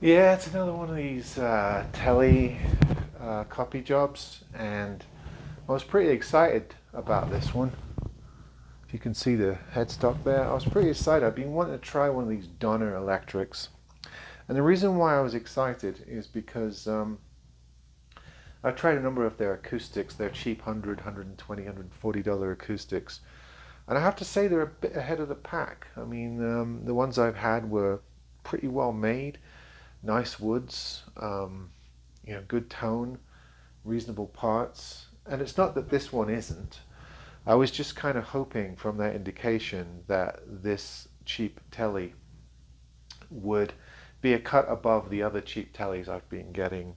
Yeah, it's another one of these Tele copy jobs, and I was pretty excited about this one. If you can see the headstock there, I was pretty excited. I've been wanting to try one of these Donner electrics, and the reason why I was excited is because I've tried a number of their acoustics, their cheap $100, $120, $140 acoustics, and I have to say they're a bit ahead of the pack. I mean, the ones I've had were pretty well made, nice woods, good tone, reasonable parts. And it's not that this one isn't. I was just kind of hoping from that indication that this cheap Tele would be a cut above the other cheap Teles I've been getting.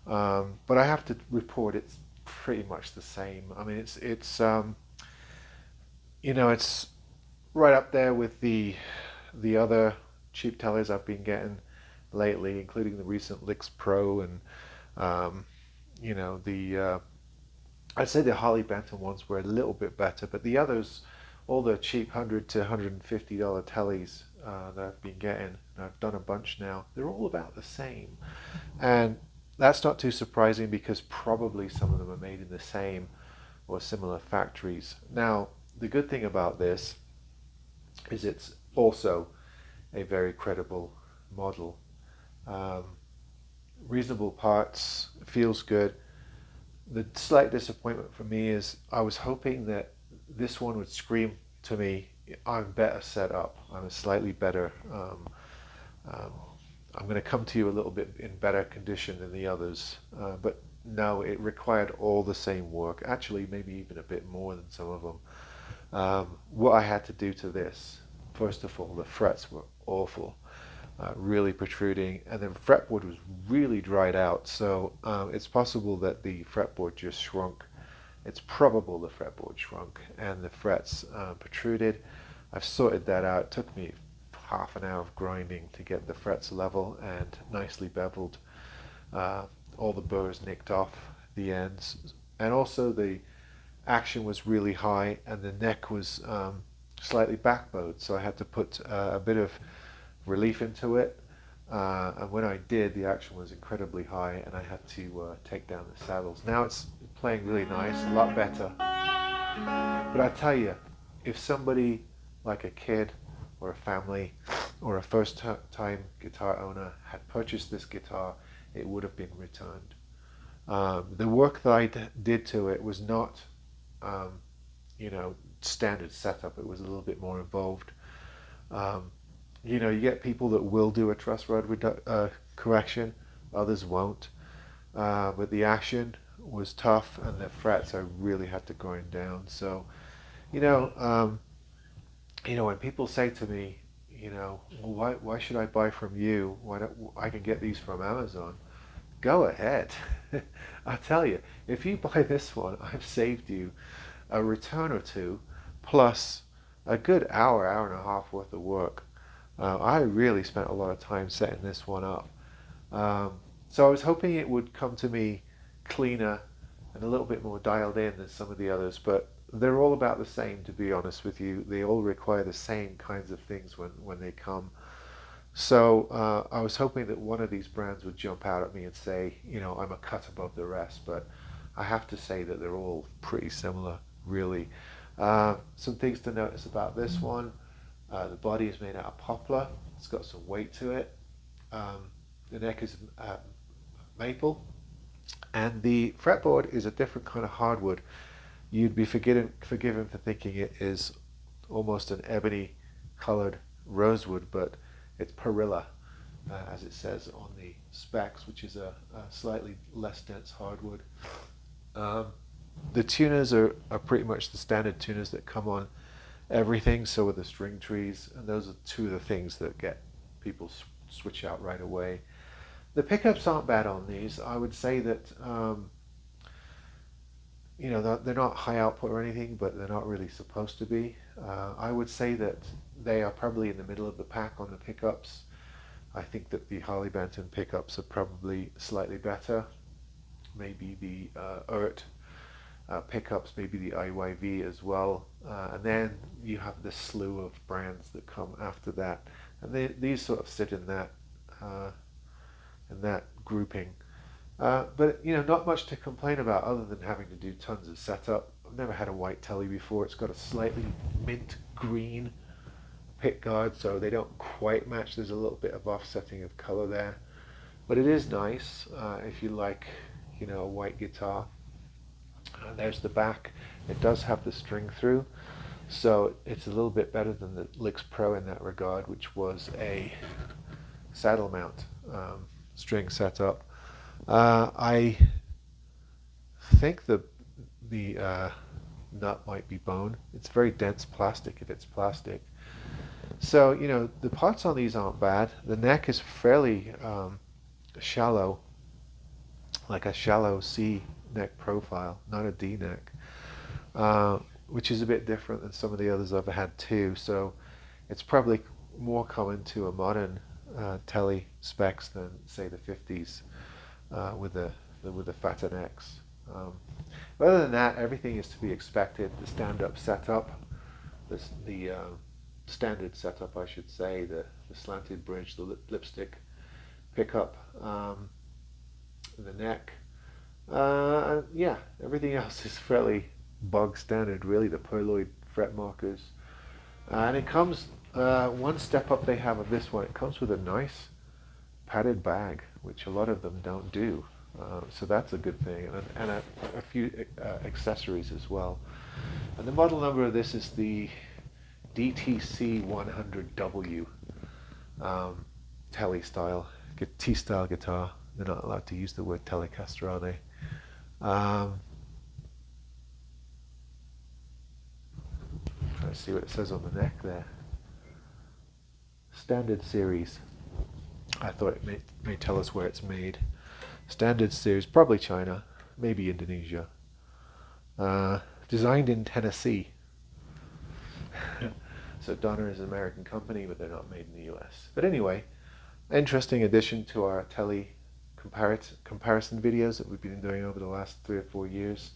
But I have to report it's pretty much the same. I mean, it's right up there with the other cheap Teles I've been getting lately, including the recent Lix Pro and the I'd say the Harley Benton ones were a little bit better, but the others, all the cheap $100 to $150 Teles that I've been getting, and I've done a bunch now, they're all about the same. And that's not too surprising because probably some of them are made in the same or similar factories. Now, the good thing about this is it's also a very credible model. Um, Reasonable parts, feels good. The slight disappointment for me is I was hoping that this one would scream to me, I'm better set up, I'm a slightly better, um, I'm going to come to you a little bit in better condition than the others. But no, it required all the same work, actually maybe even a bit more than some of them. What I had to do to this, first of all, the frets were awful. Really protruding, and the fretboard was really dried out. So it's possible that the fretboard just shrunk. It's probable the fretboard shrunk and the frets protruded. I've sorted that out. It took me half an hour of grinding to get the frets level and nicely beveled. All the burrs nicked off the ends, and also the action was really high, and the neck was slightly backbowed. So I had to put a bit of relief into it, and when I did, the action was incredibly high, and I had to take down the saddles. Now it's playing really nice, a lot better. But I tell you, if somebody like a kid or a family or a first-time guitar owner had purchased this guitar, it would have been returned. The work that I did to it was not, standard setup. It was a little bit more involved. Um, you get people that will do a truss rod correction, others won't. But the action was tough, and the frets I really had to grind down. So, you know, um, when people say to me, well, why should I buy from you? Why don't I can get these from Amazon? Go ahead. I tell you, if you buy this one, I've saved you a return or two, plus a good hour, hour and a half worth of work. I really spent a lot of time setting this one up. So I was hoping it would come to me cleaner and a little bit more dialed in than some of the others, but they're all about the same, to be honest with you. They all require the same kinds of things when they come. So I was hoping that one of these brands would jump out at me and say, I'm a cut above the rest, but I have to say that they're all pretty similar, really. Some things to notice about this one. The body is made out of poplar. It's got some weight to it. The neck is maple. And the fretboard is a different kind of hardwood. You'd be forgiven for thinking it is almost an ebony colored rosewood, but it's perilla, as it says on the specs, which is a slightly less dense hardwood. The tuners are pretty much the standard tuners that come on everything, so are the string trees, and those are two of the things that get people switch out right away. The pickups aren't bad on these. I would say that they're not high output or anything, but they're not really supposed to be. I would say that they are probably in the middle of the pack on the pickups. I think that the Harley Benton pickups are probably slightly better. Maybe the URT pickups, maybe the IYV as well. And then you have this slew of brands that come after that. And these sort of sit in that and that grouping. But not much to complain about other than having to do tons of setup. I've never had a white Tele before. It's got a slightly mint green pick guard, so they don't quite match. There's a little bit of offsetting of color there, but it is nice if you like, a white guitar. There's the back. It does have the string through, so it's a little bit better than the Licks Pro in that regard, which was a saddle mount string setup. I think the nut might be bone. It's very dense plastic if it's plastic. So, the parts on these aren't bad. The neck is fairly shallow, like a shallow C neck profile, not a D neck, which is a bit different than some of the others I've had too. So it's probably more common to a modern Tele specs than, say, the 50s with the fatter necks. But other than that, everything is to be expected. The stand-up setup, the standard setup, I should say, the slanted bridge, the lipstick pickup, the neck. Yeah, everything else is fairly bog standard, really. The pearloid fret markers. And it comes, one step up they have of this one, it comes with a nice padded bag, which a lot of them don't do. So that's a good thing, and a few accessories as well. And the model number of this is the DTC100W Tele style, T-style guitar. They're not allowed to use the word Telecaster, are they? Trying to see what it says on the neck there. Standard series. I thought it may tell us where it's made. Standard series, probably China, maybe Indonesia. Designed in Tennessee. So Donner is an American company, but they're not made in the US. But anyway, interesting addition to our Tele comparison videos that we've been doing over the last 3 or 4 years.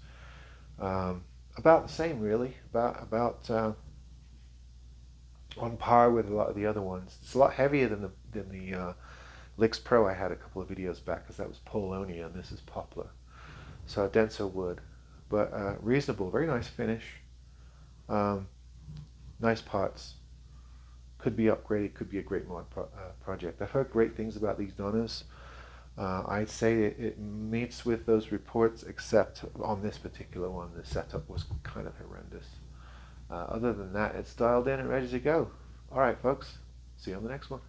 About the same, really. About on par with a lot of the other ones. It's a lot heavier than the Licks Pro I had a couple of videos back, because that was Paulownia and this is poplar. So denser wood, but reasonable, very nice finish. Nice parts. Could be upgraded, could be a great mod project. I've heard great things about these Donners. I'd say it meets with those reports, except on this particular one, the setup was kind of horrendous. Other than that, it's dialed in and ready to go. All right, folks. See you on the next one.